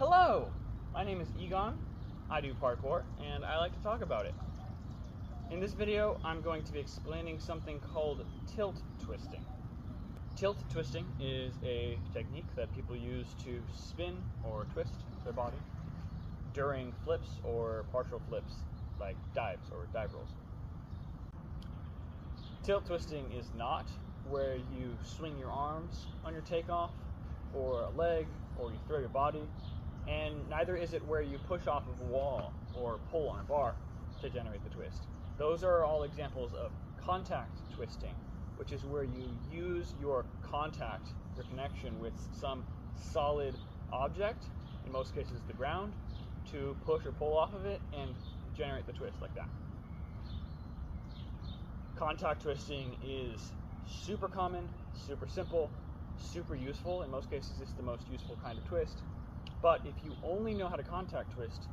Hello! My name is Egon, I do parkour, and I like to talk about it. In this video, I'm going to be explaining something called tilt twisting. Tilt twisting is a technique that people use to spin or twist their body during flips or partial flips, like dives or dive rolls. Tilt twisting is not where you swing your arms on your takeoff, or a leg, or you throw your body, and neither is it where you push off of a wall or pull on a bar to generate the twist. Those are all examples of contact twisting, which is where you use your contact, your connection with some solid object, in most cases the ground, to push or pull off of it and generate the twist like that. Contact twisting is super common, super simple, super useful. In most cases, it's the most useful kind of twist. But if you only know how to contact twist,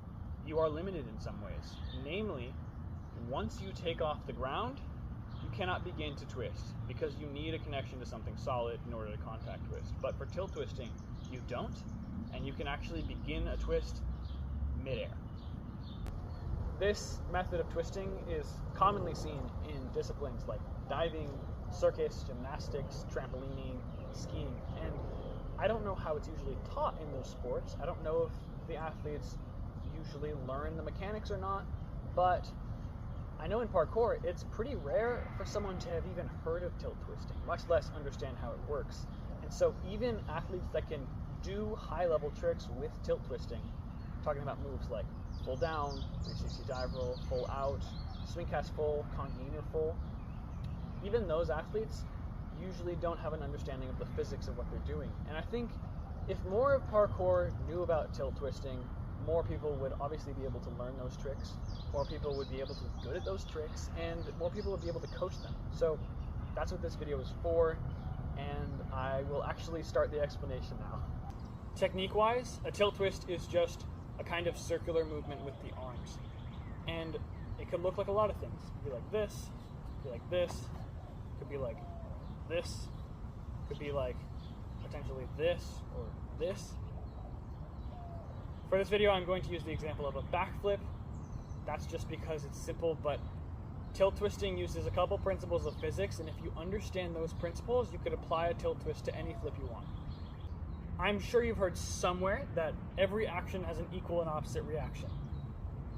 you are limited in some ways. Namely, once you take off the ground, you cannot begin to twist because you need a connection to something solid in order to contact twist. But for tilt twisting, you don't, and you can actually begin a twist midair. This method of twisting is commonly seen in disciplines like diving, circus, gymnastics, trampolining, skiing, and I don't know how it's usually taught in those sports. I don't know if the athletes usually learn the mechanics or not, but I know in parkour it's pretty rare for someone to have even heard of tilt twisting, much less understand how it works. And so even athletes that can do high-level tricks with tilt twisting, talking about moves like full down, 360 dive roll, full out, swing cast full, congainer full, even those athletes usually don't have an understanding of the physics of what they're doing. And I think if more of parkour knew about tilt twisting, more people would obviously be able to learn those tricks, more people would be able to be good at those tricks, and more people would be able to coach them. So that's what this video is for, and I will actually start the explanation now. Technique-wise, a tilt twist is just a kind of circular movement with the arms. And it could look like a lot of things. It could be like this, could be like this, could be like this, could be like potentially this or this. For this video, I'm going to use the example of a backflip. That's just because it's simple, but tilt twisting uses a couple principles of physics, and if you understand those principles, you could apply a tilt twist to any flip you want. I'm sure you've heard somewhere that every action has an equal and opposite reaction.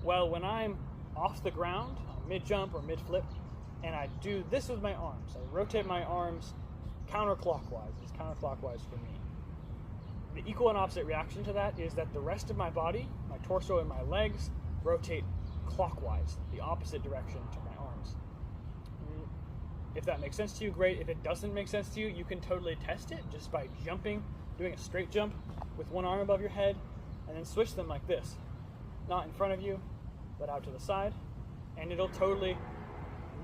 Well, when I'm off the ground, mid-jump or mid-flip, and I do this with my arms, I rotate my arms counterclockwise. It's counterclockwise for me. The equal and opposite reaction to that is that the rest of my body, my torso and my legs, rotate clockwise, the opposite direction to my arms. If that makes sense to you, great. If it doesn't make sense to you, you can totally test it just by jumping, doing a straight jump with one arm above your head, and then switch them like this. Not in front of you, but out to the side, and it'll totally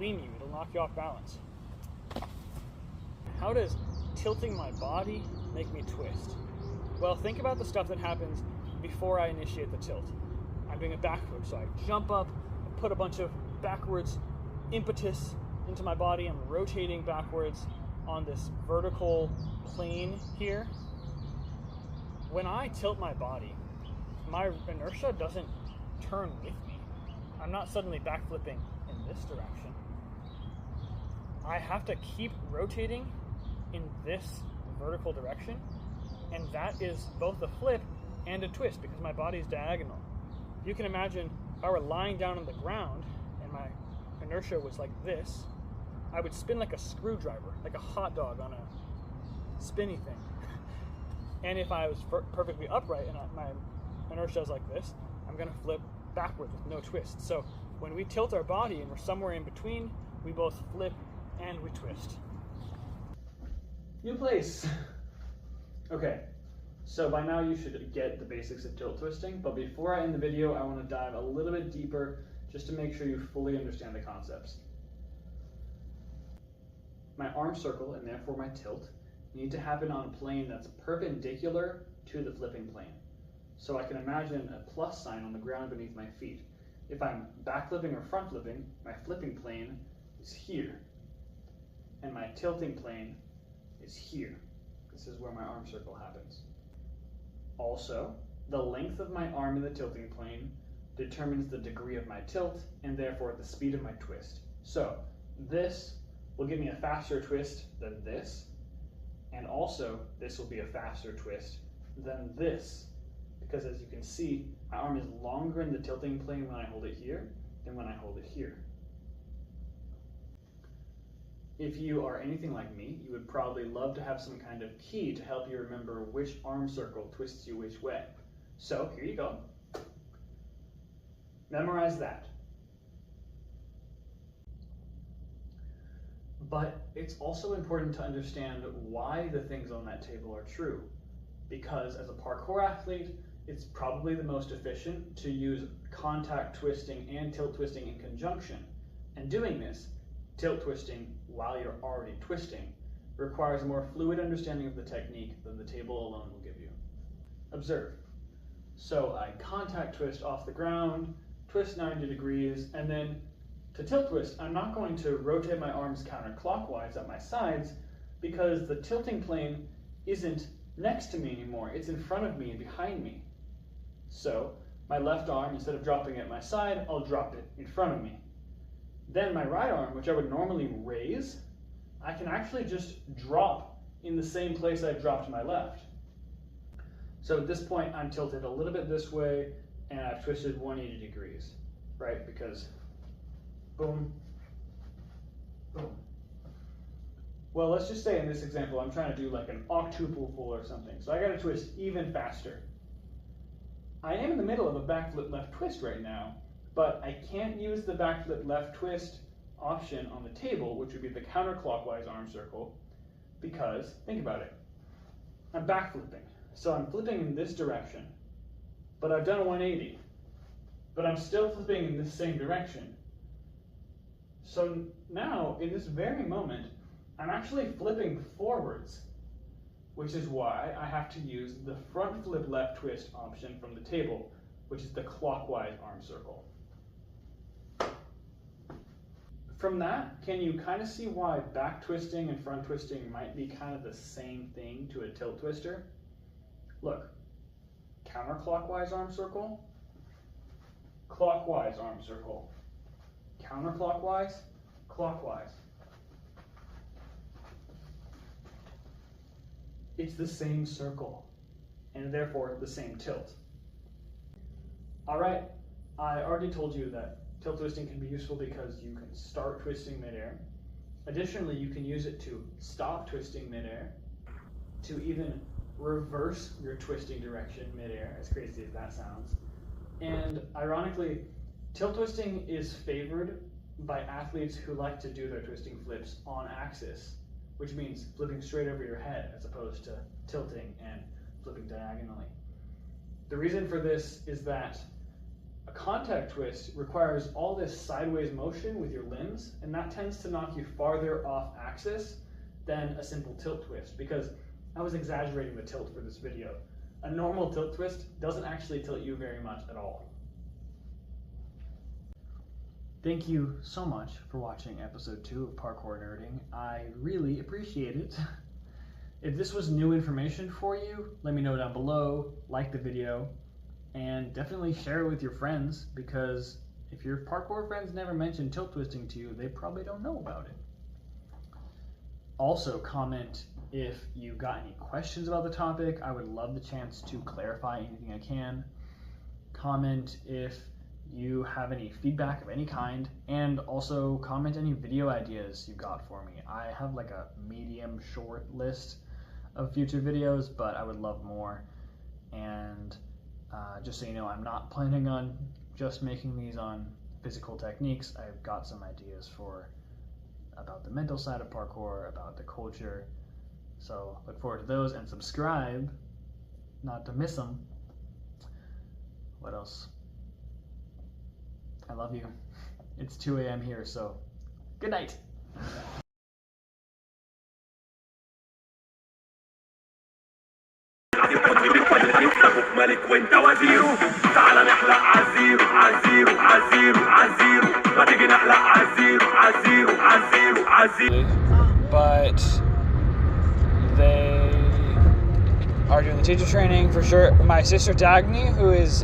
lean you, it'll knock you off balance. How does tilting my body make me twist? Well, think about the stuff that happens before I initiate the tilt. I'm doing a backflip, so I jump up, I put a bunch of backwards impetus into my body, I'm rotating backwards on this vertical plane here. When I tilt my body, my inertia doesn't turn with me. I'm not suddenly backflipping in this direction. I have to keep rotating in this vertical direction, and that is both a flip and a twist because my body is diagonal. You can imagine if I were lying down on the ground and my inertia was like this, I would spin like a screwdriver, like a hot dog on a spinny thing. And if I was perfectly upright and my inertia is like this, I'm going to flip backwards with no twist. So when we tilt our body and we're somewhere in between, we both flip and we twist. New place. Okay, so by now you should get the basics of tilt twisting, but before I end the video, I want to dive a little bit deeper just to make sure you fully understand the concepts. My arm circle, and therefore my tilt, need to happen on a plane that's perpendicular to the flipping plane. So I can imagine a plus sign on the ground beneath my feet. If I'm backflipping or front flipping, my flipping plane is here, and my tilting plane is here. This is where my arm circle happens. Also, The length of my arm in the tilting plane determines the degree of my tilt and therefore the speed of my twist. So this will give me a faster twist than this, and also this will be a faster twist than this, because as you can see, my arm is longer in the tilting plane when I hold it here than when I hold it here. If you are anything like me, you would probably love to have some kind of key to help you remember which arm circle twists you which way. So here you go. Memorize that. But it's also important to understand why the things on that table are true. Because as a parkour athlete, it's probably the most efficient to use contact twisting and tilt twisting in conjunction. And doing this, tilt twisting while you're already twisting, requires a more fluid understanding of the technique than the table alone will give you. Observe. So I contact twist off the ground, twist 90 degrees, and then to tilt twist, I'm not going to rotate my arms counterclockwise at my sides because the tilting plane isn't next to me anymore. It's in front of me and behind me. So my left arm, instead of dropping at my side, I'll drop it in front of me. Then my right arm, which I would normally raise, I can actually just drop in the same place I dropped my left. So at this point, I'm tilted a little bit this way, and I've twisted 180 degrees, right? Because boom, boom. Well, let's just say in this example, I'm trying to do like an octuple pull or something. So I gotta twist even faster. I am in the middle of a backflip left twist right now, but I can't use the backflip left twist option on the table, which would be the counterclockwise arm circle, because, think about it, I'm backflipping. So I'm flipping in this direction, but I've done a 180, but I'm still flipping in this same direction. So now, in this very moment, I'm actually flipping forwards, which is why I have to use the front flip left twist option from the table, which is the clockwise arm circle. From that, can you kind of see why back twisting and front twisting might be kind of the same thing to a tilt twister? Look, counterclockwise arm circle, clockwise arm circle, counterclockwise, clockwise. It's the same circle, and therefore the same tilt. All right, I already told you that tilt twisting can be useful because you can start twisting midair. Additionally, you can use it to stop twisting midair, to even reverse your twisting direction midair, as crazy as that sounds. And ironically, tilt twisting is favored by athletes who like to do their twisting flips on axis, which means flipping straight over your head as opposed to tilting and flipping diagonally. The reason for this is that a contact twist requires all this sideways motion with your limbs, and that tends to knock you farther off axis than a simple tilt twist, because I was exaggerating the tilt for this video. A normal tilt twist doesn't actually tilt you very much at all. Thank you so much for watching episode 2 of Parkour Nerding. I really appreciate it. If this was new information for you, let me know down below, like the video, and definitely share it with your friends, because if your parkour friends never mentioned tilt twisting to you, they probably don't know about it. Also, comment if you got any questions about the topic. I would love the chance to clarify anything I can. Comment if you have any feedback of any kind, and also comment any video ideas you got for me. I have like a medium short list of future videos, but I would love more. And just so you know, I'm not planning on just making these on physical techniques. I've got some ideas about the mental side of parkour, about the culture. So look forward to those, and subscribe not to miss them. What else? I love you. It's 2 a.m. here, so good night. ملك وانت وزيره تعال نحلق عزيرو عزيرو عزيرو عزيرو ما تيجي نحلق عزيرو عزيرو عزيرو عزيرو. But they are doing the teacher training for sure. My sister Dagny, who is